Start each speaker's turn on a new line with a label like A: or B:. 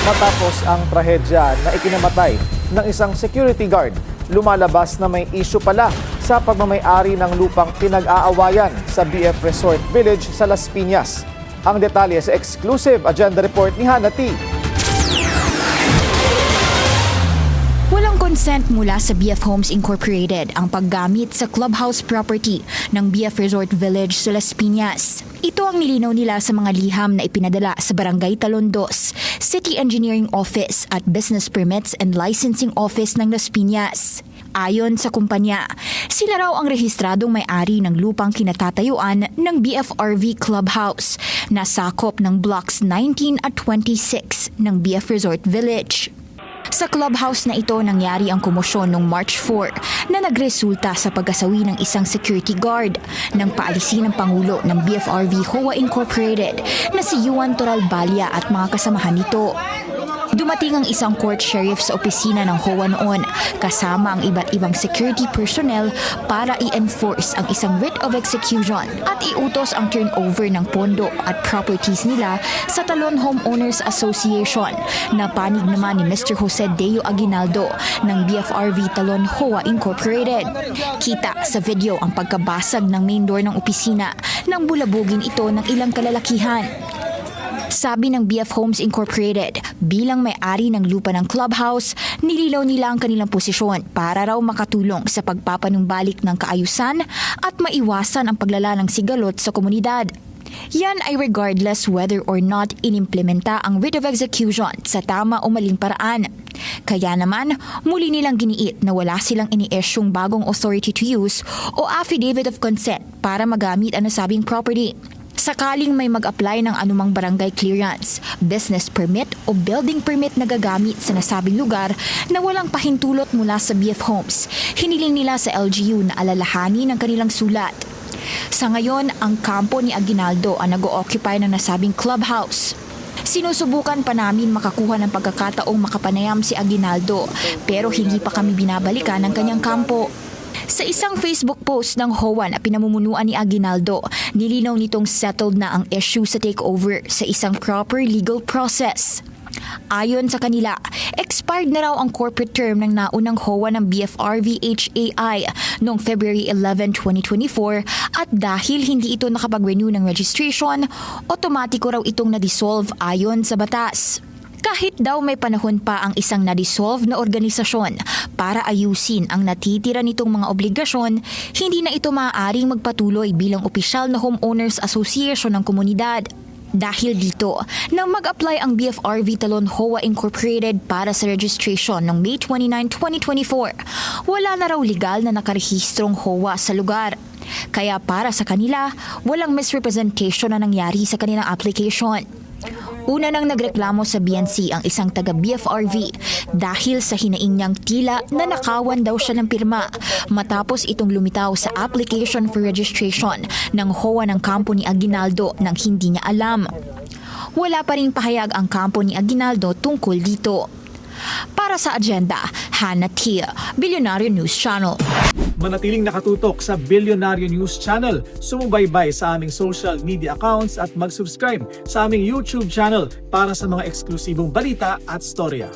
A: Matapos ang trahedya na ikinamatay ng isang security guard, lumalabas na may issue pala sa pagmamay-ari ng lupang pinag-aawayan sa BF Resort Village sa Las Piñas. Ang detalye sa exclusive agenda report ni Hannah T.
B: Walang consent mula sa BF Homes Incorporated ang paggamit sa clubhouse property ng BF Resort Village sa Las Piñas. Ito ang nilinaw nila sa mga liham na ipinadala sa Barangay Talondos, City Engineering Office at Business Permits and Licensing Office ng Las Piñas. Ayon sa kumpanya, sila raw ang rehistradong may-ari ng lupang kinatatayuan ng BFRV Clubhouse na sakop ng Blocks 19 at 26 ng BF Resort Village. Sa clubhouse na ito nangyari ang komosyon noong March 4 na nagresulta sa pagkasawi ng isang security guard nang paalisin ng Pangulo ng BFRV HOA Incorporated na si Juan Toral Balya at mga kasamahan nito. Dumating ang isang court sheriff sa opisina ng HOA noon kasama ang iba't ibang security personnel para i-enforce ang isang writ of execution at iutos ang turnover ng pondo at properties nila sa Talon Homeowners Association na panig naman ni Mr. Jose Deo Aguinaldo ng BFRV Talon HOA Incorporated. Kita sa video ang pagkabasag ng main door ng opisina nang bulabugin ito ng ilang kalalakihan. Sabi ng BF Homes Incorporated, bilang may-ari ng lupa ng clubhouse, nililaw nila ang kanilang posisyon para raw makatulong sa pagpapanumbalik ng kaayusan at maiwasan ang paglala ng sigalot sa komunidad. Yan ay regardless whether or not inimplementa ang writ of execution sa tama o maling paraan. Kaya naman, muli nilang giniit na wala silang ini-issueng bagong authority to use o affidavit of consent para magamit ang nasabing property. Sakaling may mag-apply ng anumang barangay clearance, business permit o building permit na gagamit sa nasabing lugar na walang pahintulot mula sa BF Homes, hiniling nila sa LGU na alalahanin ang kanilang sulat. Sa ngayon, ang kampo ni Aguinaldo ang nag-o-occupy ng nasabing clubhouse. Sinusubukan pa namin makakuha ng pagkakataong makapanayam si Aguinaldo pero hindi pa kami binabalikan ng kanyang kampo. Sa isang Facebook post ng HOA na pinamumunuan ni Aguinaldo, nilinaw nitong settled na ang issue sa takeover sa isang proper legal process. Ayon sa kanila, expired na raw ang corporate term ng naunang HOA ng BFRV-HAI noong February 11, 2024 at dahil hindi ito nakapag-renew ng registration, otomatiko raw itong na-dissolve ayon sa batas. Kahit daw may panahon pa ang isang na-dissolve na organisasyon para ayusin ang natitira nitong mga obligasyon, hindi na ito maaaring magpatuloy bilang opisyal na homeowners association ng komunidad. Dahil dito, nang mag-apply ang BFRV Talon HOA Incorporated para sa registration noong May 29, 2024, wala na raw legal na nakarehistrong HOA sa lugar. Kaya para sa kanila, walang misrepresentation na nangyari sa kanilang application. Una nang nagreklamo sa BNC ang isang taga-BFRV dahil sa hinaing niyang tila na nakawan daw siya ng pirma matapos itong lumitaw sa application for registration ng HOA ng kampo ni Aguinaldo nang hindi niya alam. Wala pa ring pahayag ang kampo ni Aguinaldo tungkol dito. Para sa agenda, Hannah T, Billionaire News Channel.
C: Manatiling nakatutok sa Billionaire News Channel. Sumubaybay sa aming social media accounts at mag-subscribe sa aming YouTube channel para sa mga eksklusibong balita at storya.